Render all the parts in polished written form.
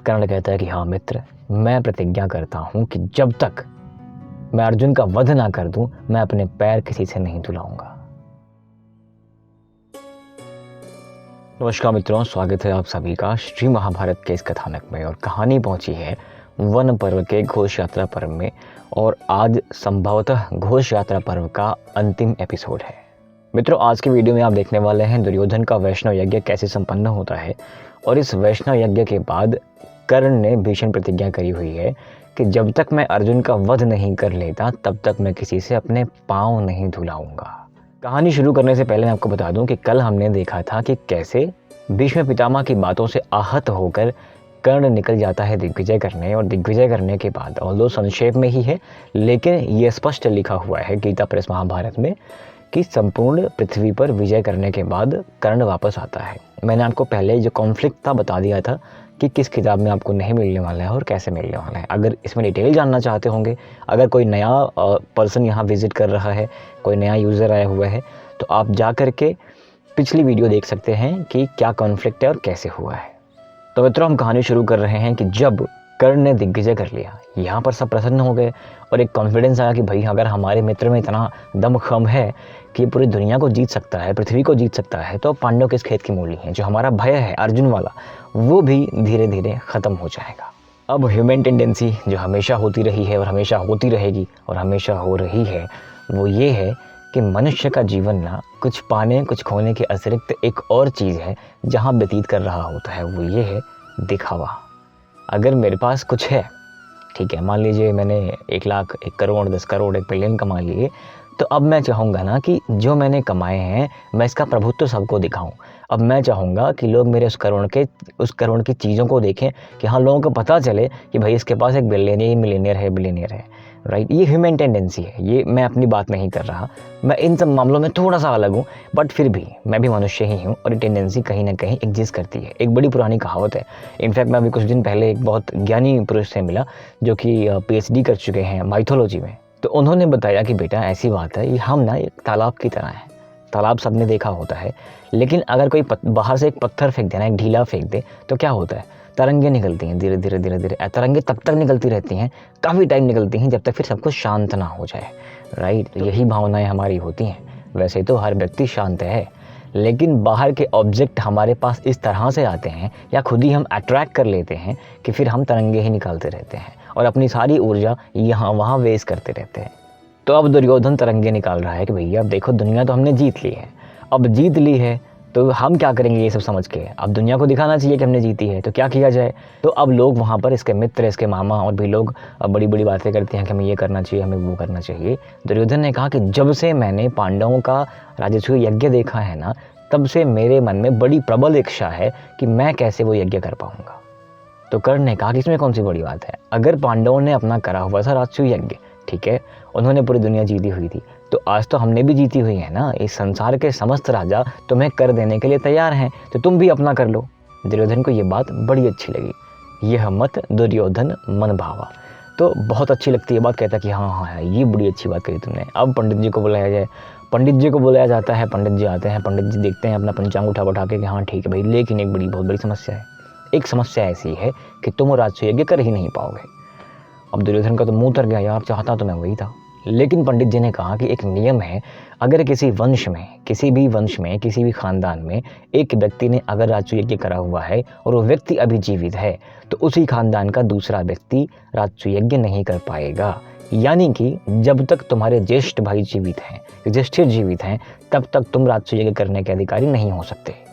कर्ण कहता है कि हाँ मित्र, मैं प्रतिज्ञा करता हूँ कि जब तक मैं अर्जुन का वध ना कर दूं, मैं अपने पैर किसी से नहीं धुलाऊंगा। नमस्कार मित्रों, स्वागत है आप सभी का श्री महाभारत के इस कथानक में। और कहानी पहुंची है वन पर्व के घोष यात्रा पर्व में, और आज संभवतः घोष यात्रा पर्व का अंतिम एपिसोड है। मित्रों, आज के वीडियो में आप देखने वाले हैं दुर्योधन का वैष्णव यज्ञ कैसे संपन्न होता है। और इस वैष्णव यज्ञ के बाद कर्ण ने भीषण प्रतिज्ञा करी हुई है कि जब तक मैं अर्जुन का वध नहीं कर लेता तब तक मैं किसी से अपने पाँव नहीं धुलाऊंगा। कहानी शुरू करने से पहले मैं आपको बता दूं कि कल हमने देखा था कि कैसे भीष्म पितामह की बातों से आहत होकर कर्ण निकल जाता है दिग्विजय करने, और दिग्विजय करने के बाद, और संक्षेप में ही है लेकिन ये स्पष्ट लिखा हुआ है गीता प्रेस महाभारत में कि संपूर्ण पृथ्वी पर विजय करने के बाद कर्ण वापस आता है। मैंने आपको पहले जो कॉन्फ्लिक्ट था बता दिया था कि किस किताब में आपको नहीं मिलने वाला है और कैसे मिलने वाला है। अगर इसमें डिटेल जानना चाहते होंगे, अगर कोई नया पर्सन यहाँ विजिट कर रहा है, कोई नया यूज़र आया हुआ है, तो आप जा कर के पिछली वीडियो देख सकते हैं कि क्या कॉन्फ्लिक्ट है और कैसे हुआ है। तो मित्रों, हम कहानी शुरू कर रहे हैं कि जब कर्ण ने दिग्विजय कर लिया, यहाँ पर सब प्रसन्न हो गए और एक कॉन्फिडेंस आया कि भाई अगर हमारे मित्र में इतना दमखम है कि पूरी दुनिया को जीत सकता है, पृथ्वी को जीत सकता है, तो पांडव किस खेत की मूली है। जो हमारा भय है अर्जुन वाला, वो भी धीरे धीरे ख़त्म हो जाएगा। अब ह्यूमन टेंडेंसी जो हमेशा होती रही है और हमेशा होती रहेगी और हमेशा हो रही है, वो ये है कि मनुष्य का जीवन ना कुछ पाने कुछ खोने के अतिरिक्त एक और चीज़ है जहाँ व्यतीत कर रहा होता है, वो ये है दिखावा। अगर मेरे पास कुछ है, ठीक है, मान लीजिए मैंने 1 लाख, 1 करोड़, 10 करोड़, 1 बिलियन कमा लिए, तो अब मैं चाहूँगा ना कि जो मैंने कमाए हैं मैं इसका प्रभुत्व सबको दिखाऊं। अब मैं चाहूँगा कि लोग मेरे उस करोड़ की चीज़ों को देखें, कि हाँ, लोगों को पता चले कि भाई इसके पास एक बिलियनियर है, राइट। ये ह्यूमन टेंडेंसी है, ये मैं अपनी बात नहीं कर रहा, मैं इन सब मामलों में थोड़ा सा अलग हूँ, बट फिर भी मैं भी मनुष्य ही हूँ और ये टेंडेंसी कहीं ना कहीं एग्जिस्ट करती है। एक बड़ी पुरानी कहावत है, इनफैक्ट मैं अभी कुछ दिन पहले एक बहुत ज्ञानी पुरुष से मिला जो कि PhD कर चुके हैं माइथोलॉजी में। तो उन्होंने बताया कि बेटा ऐसी बात है, ये हम ना एक तालाब की तरह हैं। तालाब सबने देखा होता है, लेकिन अगर कोई बाहर से एक पत्थर फेंक देना, एक ढीला फेंक दे, तो क्या होता है, तरंगे निकलती हैं धीरे धीरे। तरंगे तब तक निकलती रहती हैं, काफ़ी टाइम निकलती हैं, जब तक फिर सब कुछ शांत ना हो जाए, राइट। तो यही भावनाएं हमारी होती हैं। वैसे तो हर व्यक्ति शांत है, लेकिन बाहर के ऑब्जेक्ट हमारे पास इस तरह से आते हैं या खुद ही हम अट्रैक्ट कर लेते हैं कि फिर हम तरंगे ही निकालते रहते हैं और अपनी सारी ऊर्जा यहाँ वहाँ वेस्ट करते रहते हैं। तो अब दुर्योधन तरंगे निकाल रहा है कि भैया अब देखो, दुनिया तो हमने जीत ली है, अब जीत ली है तो हम क्या करेंगे ये सब समझ के। अब दुनिया को दिखाना चाहिए कि हमने जीती है, तो क्या किया जाए। तो अब लोग वहाँ पर, इसके मित्र, इसके मामा और भी लोग बड़ी बड़ी बातें करते हैं कि हमें ये करना चाहिए, हमें वो करना चाहिए। दुर्योधन ने कहा कि जब से मैंने पांडवों का राजसूय यज्ञ देखा है ना, तब से मेरे मन में बड़ी प्रबल इच्छा है कि मैं कैसे वो यज्ञ कर पाऊंगा। तो कर्ण ने कहा कि इसमें कौन सी बड़ी बात है, अगर पांडवों ने अपना करा हुआ था राजसूय यज्ञ, ठीक है, उन्होंने पूरी दुनिया जीती हुई थी, तो आज तो हमने भी जीती हुई है ना। इस संसार के समस्त राजा तुम्हें कर देने के लिए तैयार हैं, तो तुम भी अपना कर लो। दुर्योधन को ये बात बड़ी अच्छी लगी। यह मत दुर्योधन मन भावा, तो बहुत अच्छी लगती है बात। कहता कि हाँ, ये बड़ी अच्छी बात कही तुमने। अब पंडित जी को बुलाया जाए। पंडित जी को बुलाया जाता है, पंडित जी आते हैं, पंडित जी देखते हैं अपना पंचांग उठा के कि हाँ ठीक है भाई, लेकिन एक बहुत बड़ी समस्या है। एक समस्या ऐसी है कि तुम राजसूय यज्ञ कर ही नहीं पाओगे। अब दुर्योधन का तो मुंह उतर गया, यार चाहता तो मैं वही था। लेकिन पंडित जी ने कहा कि एक नियम है, अगर किसी वंश में, किसी भी खानदान में एक व्यक्ति ने अगर राजसूय यज्ञ करा हुआ है और वो व्यक्ति अभी जीवित है, तो उसी खानदान का दूसरा व्यक्ति राजसूय यज्ञ नहीं कर पाएगा। यानी कि जब तक तुम्हारे ज्येष्ठ भाई जीवित हैं, युधिष्ठिर जीवित हैं, तब तक तुम राजसूय यज्ञ करने के अधिकारी नहीं हो सकते।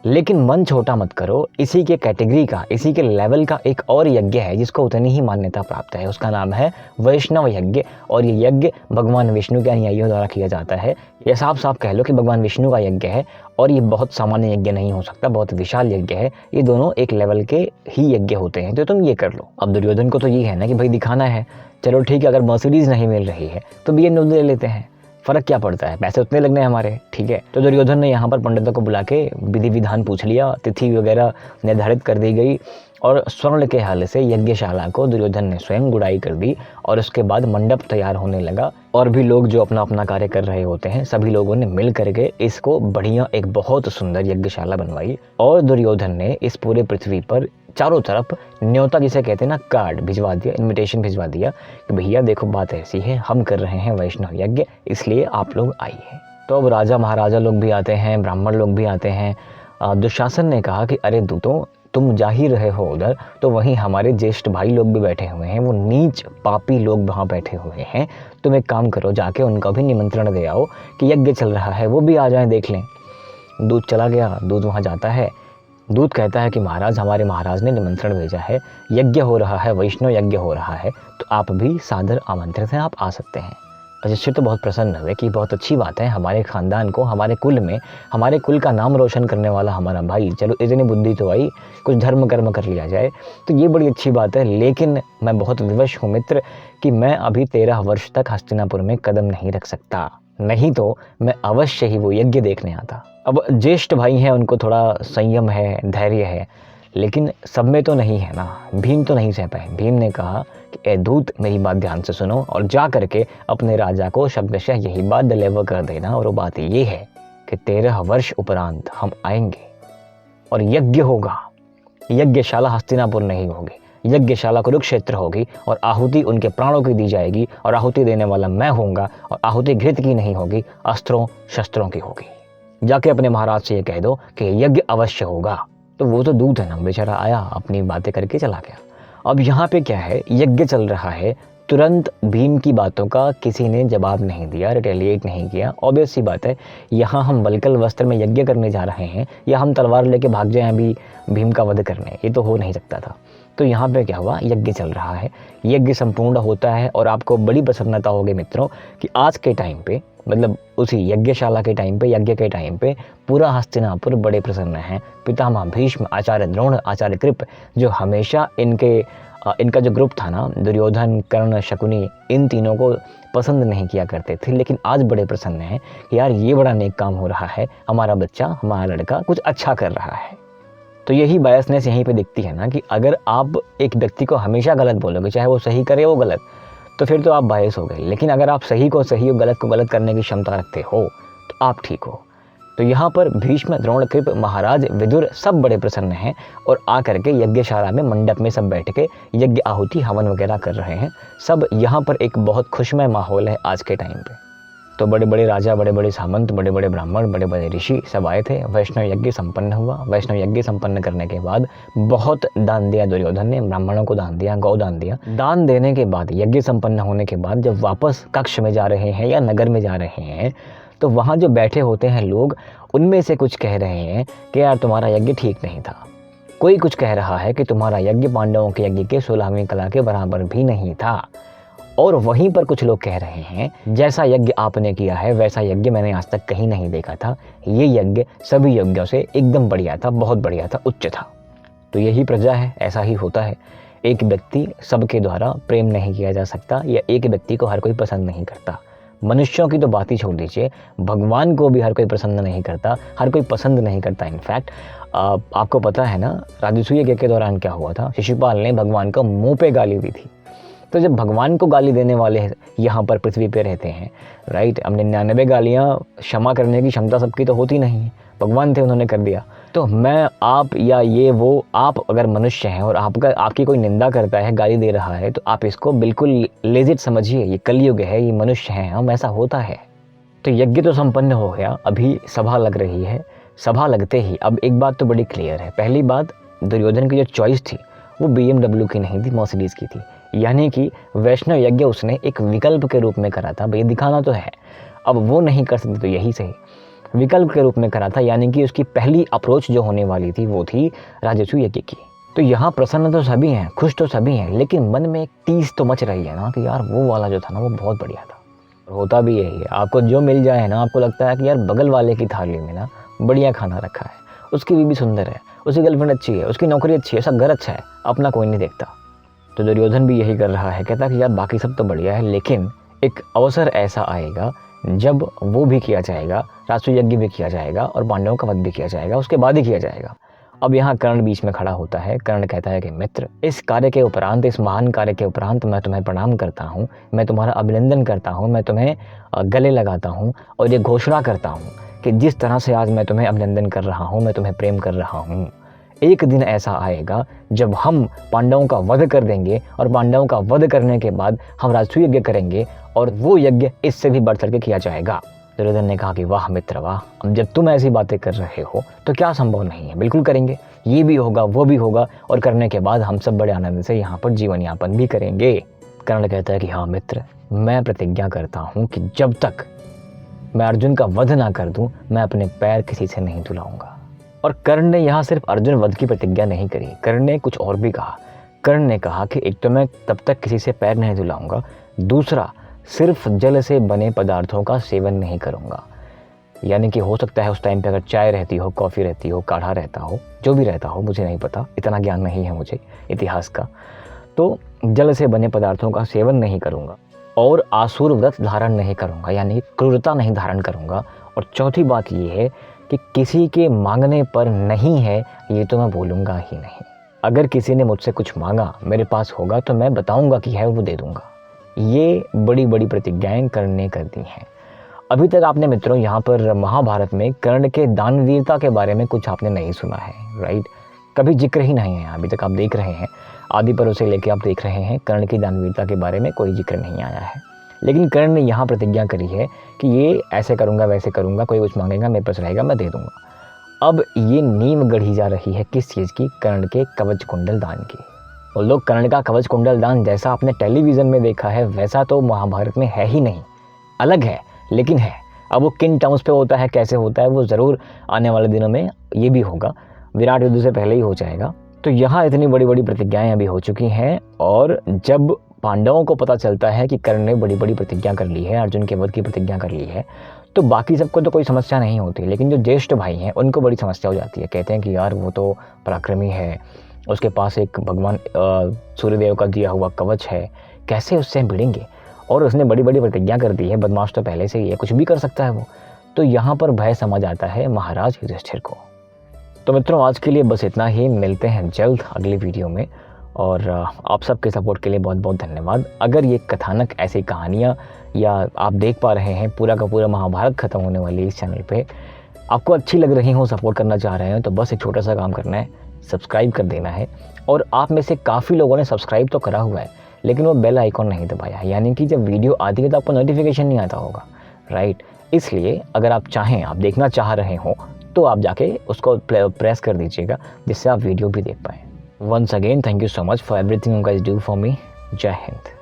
लेकिन मन छोटा मत करो, इसी के कैटेगरी का, इसी के लेवल का एक और यज्ञ है जिसको उतनी ही मान्यता प्राप्त है। उसका नाम है वैष्णव यज्ञ, और ये यज्ञ भगवान विष्णु के अनुयायियों द्वारा किया जाता है। यह साफ साफ कह लो कि भगवान विष्णु का यज्ञ है, और ये बहुत सामान्य यज्ञ नहीं हो सकता, बहुत विशाल यज्ञ है। ये दोनों एक लेवल के ही यज्ञ होते हैं, तो तुम ये कर लो। अब दुर्योधन को तो ये है ना कि भाई दिखाना है, चलो ठीक है, अगर मर्सिडीज नहीं मिल रही है तो BMW ले लेते हैं, फ़र्क क्या पड़ता है, पैसे उतने लगने हैं हमारे, ठीक है। तो दुर्योधन ने यहाँ पर पंडितों को बुला के विधि विधान पूछ लिया, तिथि वगैरह निर्धारित कर दी गई, और स्वर्ण के हल से यज्ञशाला को दुर्योधन ने स्वयं गुड़ाई कर दी और उसके बाद मंडप तैयार होने लगा और भी लोग जो अपना अपना कार्य कर रहे होते हैं सभी लोगों ने मिल करके इसको बढ़िया एक बहुत सुंदर यज्ञशाला बनवाई और दुर्योधन ने इस पूरे पृथ्वी पर चारों तरफ न्योता जिसे कहते हैं ना कार्ड भिजवा दिया, इनविटेशन भिजवा दिया कि भैया देखो बात ऐसी है, हम कर रहे हैं वैष्णव यज्ञ, इसलिए आप लोग आइए। तो अब राजा महाराजा लोग भी आते हैं, ब्राह्मण लोग भी आते हैं। दुशासन ने कहा कि अरे दूतों तुम जा ही रहे हो उधर, तो वहीं हमारे ज्येष्ठ भाई लोग भी बैठे हुए हैं, वो नीच पापी लोग वहाँ बैठे हुए हैं, तुम एक काम करो जाके उनका भी निमंत्रण दे आओ कि यज्ञ चल रहा है, वो भी आ जाएं देख लें। दूत चला गया, दूत वहाँ जाता है, दूत कहता है कि महाराज हमारे महाराज ने निमंत्रण भेजा है, यज्ञ हो रहा है, वैष्णव यज्ञ हो रहा है, तो आप भी सादर आमंत्रित हैं, आप आ सकते हैं। युधिष्ठिर तो बहुत प्रसन्न हुए कि बहुत अच्छी बात है, हमारे खानदान को, हमारे कुल में, हमारे कुल का नाम रोशन करने वाला हमारा भाई, चलो इतनी बुद्धि तो आई, कुछ धर्म कर्म कर लिया जाए, तो ये बड़ी अच्छी बात है। लेकिन मैं बहुत विवश हूँ मित्र कि मैं अभी 13 वर्ष तक हस्तिनापुर में कदम नहीं रख सकता, नहीं तो मैं अवश्य ही वो यज्ञ देखने आता। अब ज्येष्ठ भाई हैं, उनको थोड़ा संयम है, धैर्य है, लेकिन सब में तो नहीं है ना। भीम तो नहीं सह पाए। भीम ने कहा कि ए दूत मेरी बात ध्यान से सुनो और जा करके अपने राजा को शब्दशः यही बात डिलीवर कर देना, और वो बात ये है कि 13 वर्ष उपरांत हम आएंगे और यज्ञ होगा। यज्ञशाला हस्तिनापुर नहीं होगी, यज्ञशाला कुरुक्षेत्र होगी और आहुति उनके प्राणों की दी जाएगी और आहुति देने वाला मैं होऊंगा, और आहुति घृत की नहीं होगी, अस्त्रों शस्त्रों की होगी। जाके अपने महाराज से ये कह दो कि यज्ञ अवश्य होगा। तो वो तो दूत है ना, बेचारा आया अपनी बातें करके चला गया। अब यहाँ पे क्या है, यज्ञ चल रहा है, तुरंत भीम की बातों का किसी ने जवाब नहीं दिया, रिटेलिएट नहीं किया। ऑब्वियस सी बात है, यहाँ हम वल्कल वस्त्र में यज्ञ करने जा रहे हैं या हम तलवार लेके भाग जाएं अभी भीम का वध करने, ये तो हो नहीं सकता था। तो यहाँ पे क्या हुआ, यज्ञ चल रहा है, यज्ञ संपूर्ण होता है और आपको बड़ी प्रसन्नता होगी मित्रों कि आज के टाइम पे, मतलब उसी यज्ञशाला के टाइम पे, यज्ञ के टाइम पे पूरा हस्तिनापुर बड़े प्रसन्न हैं। पितामह भीष्म, आचार्य द्रोण, आचार्य कृप, जो हमेशा इनका जो ग्रुप था ना, दुर्योधन, कर्ण, शकुनी, इन तीनों को पसंद नहीं किया करते थे, लेकिन आज बड़े प्रसन्न हैं कि यार ये बड़ा नेक काम हो रहा है, हमारा बच्चा, हमारा लड़का कुछ अच्छा कर रहा है। तो यही बायसनेस यहीं पे दिखती है ना कि अगर आप एक व्यक्ति को हमेशा गलत बोलोगे, चाहे वो सही करे वो गलत, तो फिर तो आप बायस हो गए। लेकिन अगर आप सही को सही और गलत को गलत करने की क्षमता रखते हो तो आप ठीक हो। तो यहाँ पर भीष्म, द्रोण, कृप, महाराज, विदुर सब बड़े प्रसन्न हैं और आकर के यज्ञशाला में मंडप में सब बैठ के यज्ञ आहुति हवन वगैरह कर रहे हैं। सब यहाँ पर एक बहुत खुशमय माहौल है आज के टाइम पे। तो बड़े बड़े राजा, बड़े बड़े सामंत, बड़े बड़े ब्राह्मण, बड़े बड़े ऋषि सब आए थे। वैष्णव यज्ञ संपन्न हुआ। वैष्णव यज्ञ संपन्न करने के बाद बहुत दान दिया दुर्योधन ने, ब्राह्मणों को दान दिया, गौ दान दिया। दान देने के बाद, यज्ञ संपन्न होने के बाद जब वापस कक्ष में जा रहे हैं या नगर में जा रहे हैं, तो वहाँ जो बैठे होते हैं लोग, उनमें से कुछ कह रहे हैं कि यार तुम्हारा यज्ञ ठीक नहीं था। कोई कुछ कह रहा है कि तुम्हारा यज्ञ पांडवों के यज्ञ के 16वीं कला के बराबर भी नहीं था। और वहीं पर कुछ लोग कह रहे हैं जैसा यज्ञ आपने किया है वैसा यज्ञ मैंने आज तक कहीं नहीं देखा था, ये यज्ञ सभी यज्ञों से एकदम बढ़िया था, बहुत बढ़िया था, उच्च था। तो यही प्रजा है, ऐसा ही होता है। एक व्यक्ति सबके द्वारा प्रेम नहीं किया जा सकता, या एक व्यक्ति को हर कोई पसंद नहीं करता। मनुष्यों की तो बात ही छोड़ दीजिए, भगवान को भी हर कोई पसंद नहीं करता, हर कोई पसंद नहीं करता। इनफैक्ट आपको पता है ना, राजसूय यज्ञ के दौरान क्या हुआ था, शिशुपाल ने भगवान को मुंह पे गाली दी थी। तो जब भगवान को गाली देने वाले यहाँ पर पृथ्वी पे रहते हैं, राइट, अब 99 गालियाँ क्षमा करने की क्षमता सबकी तो होती नहीं है, भगवान थे उन्होंने कर दिया। तो मैं, आप या ये वो, आप अगर मनुष्य हैं और आपकी कोई निंदा करता है, गाली दे रहा है, तो आप इसको बिल्कुल लेजिट समझिए, ये कलयुग है, ये मनुष्य हैं हम, ऐसा होता है। तो यज्ञ तो संपन्न हो गया, अभी सभा लग रही है। सभा लगते ही अब एक बात तो बड़ी क्लियर है। पहली बात, दुर्योधन की जो चॉइस थी वो BMW की नहीं थी, मर्सिडीज की थी। यानी कि वैष्णव यज्ञ उसने एक विकल्प के रूप में करा था, भाई दिखाना तो है, अब वो नहीं कर सकते तो यही सही, विकल्प के रूप में करा था। यानी कि उसकी पहली अप्रोच जो होने वाली थी वो थी राजसूय यज्ञ की। तो यहाँ प्रसन्न तो सभी हैं, खुश तो सभी हैं, लेकिन मन में एक टीस तो मच रही है ना कि यार वो वाला जो था ना वो बहुत बढ़िया था। होता भी यही है, आपको जो मिल जाए ना, आपको लगता है कि यार बगल वाले की थाली में ना बढ़िया खाना रखा है, उसकी बीवी सुंदर है, उसकी गर्लफ्रेंड अच्छी है, उसकी नौकरी अच्छी है, सब घर अच्छा है, अपना कोई नहीं देखता। तो दुर्योधन भी यही कर रहा है, कहता है कि यार बाकी सब तो बढ़िया है, लेकिन एक अवसर ऐसा आएगा जब वो भी किया जाएगा, राजसूय यज्ञ भी किया जाएगा और पांडवों का वध भी किया जाएगा, उसके बाद ही किया जाएगा। अब यहाँ कर्ण बीच में खड़ा होता है। कर्ण कहता है कि मित्र, इस कार्य के उपरांत, इस महान कार्य के उपरांत मैं तुम्हें प्रणाम करता हूँ, मैं तुम्हारा अभिनंदन करता हूँ, मैं तुम्हें गले लगाता हूँ और ये घोषणा करता हूँ कि जिस तरह से आज मैं तुम्हें अभिनंदन कर रहा हूँ, मैं तुम्हें प्रेम कर रहा हूँ, एक दिन ऐसा आएगा जब हम पांडवों का वध कर देंगे और पांडवों का वध करने के बाद हम राजसूय यज्ञ करेंगे और वो यज्ञ इससे भी बढ़ चढ़ के किया जाएगा। दुर्योधन ने कहा कि वाह मित्र वाह, अब जब तुम ऐसी बातें कर रहे हो तो क्या संभव नहीं है, बिल्कुल करेंगे, ये भी होगा वो भी होगा और करने के बाद हम सब बड़े आनंद से यहाँ पर जीवन यापन भी करेंगे। कर्ण कहता है कि हाँ मित्र, मैं प्रतिज्ञा करता हूँ कि जब तक मैं अर्जुन का वध ना कर दूं, मैं अपने पैर किसी से नहीं धुलाऊंगा। और कर्ण ने यहाँ सिर्फ अर्जुन वध की प्रतिज्ञा नहीं करी, कर्ण ने कुछ और भी कहा। कर्ण ने कहा कि एक तो मैं तब तक किसी से पैर नहीं धुलाऊंगा, दूसरा सिर्फ जल से बने पदार्थों का सेवन नहीं करूंगा। यानी कि हो सकता है उस टाइम पे अगर चाय रहती हो, कॉफ़ी रहती हो, काढ़ा रहता हो, जो भी रहता हो, मुझे नहीं पता, इतना ज्ञान नहीं है मुझे इतिहास का, तो जल से बने पदार्थों का सेवन नहीं करूंगा और आसुर व्रत धारण नहीं करूंगा, यानी क्रूरता नहीं धारण करूंगा। और चौथी बात ये है कि किसी के मांगने पर नहीं है ये तो मैं बोलूँगा ही नहीं। अगर किसी ने मुझसे कुछ मांगा, मेरे पास होगा तो मैं बताऊँगा कि है, वो दे दूँगा। ये बड़ी बड़ी प्रतिज्ञाएं कर्ण ने कर दी हैं। अभी तक आपने मित्रों यहाँ पर महाभारत में कर्ण के दानवीरता के बारे में कुछ आपने नहीं सुना है, राइट? कभी जिक्र ही नहीं है। अभी तक आप देख रहे हैं, आदि पर्व से लेकर आप देख रहे हैं, कर्ण की दानवीरता के बारे में कोई जिक्र नहीं आया है। लेकिन कर्ण ने यहाँ प्रतिज्ञा करी है कि ये ऐसे करूँगा, वैसे करूँगा, कोई कुछ मांगेगा मेरे पास रहेगा, मैं दे दूँगा। अब ये नींव गढ़ी जा रही है किस चीज़ की? कर्ण के कवच कुंडल दान की। और लोग कर्ण का कवच कुंडल दान जैसा आपने टेलीविज़न में देखा है वैसा तो महाभारत में है ही नहीं, अलग है लेकिन है। अब वो किन टर्म्स पे होता है, कैसे होता है, वो ज़रूर आने वाले दिनों में ये भी होगा, विराट युद्ध से पहले ही हो जाएगा। तो यहाँ इतनी बड़ी बड़ी प्रतिज्ञाएं अभी हो चुकी हैं और जब पांडवों को पता चलता है कि कर्ण ने बड़ी बड़ी प्रतिज्ञा कर ली है, अर्जुन के वध की प्रतिज्ञा कर ली है, तो बाकी सबको तो कोई समस्या नहीं होती, लेकिन जो ज्येष्ठ भाई हैं उनको बड़ी समस्या हो जाती है। कहते हैं कि यार वो तो पराक्रमी है, उसके पास एक भगवान सूर्यदेव का दिया हुआ कवच है, कैसे उससे भिड़ेंगे, और उसने बड़ी बड़ी प्रतिज्ञा कर दी है, बदमाश तो पहले से ही है, कुछ भी कर सकता है वो। तो यहाँ पर भय समझ आता है महाराज युधिष्ठिर को। तो मित्रों आज के लिए बस इतना ही, मिलते हैं जल्द अगली वीडियो में और आप सबके सपोर्ट के लिए बहुत बहुत धन्यवाद। अगर ये कथानक ऐसी कहानियाँ या आप देख पा रहे हैं पूरा का पूरा महाभारत खत्म होने वाली इस चैनल पे, आपको अच्छी लग रही हो, सपोर्ट करना चाह रहे हैं, तो बस एक छोटा सा काम करना है, सब्सक्राइब कर देना है। और आप में से काफ़ी लोगों ने सब्सक्राइब तो करा हुआ है लेकिन वो बेल आइकॉन नहीं दबाया, यानी कि जब वीडियो आती है तो आपको नोटिफिकेशन नहीं आता होगा, राइट? इसलिए अगर आप चाहें, आप देखना चाह रहे हो, तो आप जाके उसको प्रेस कर दीजिएगा जिससे आप वीडियो भी देख पाएँ। Once again thank you so much for everything you guys do for me. जय हिंद।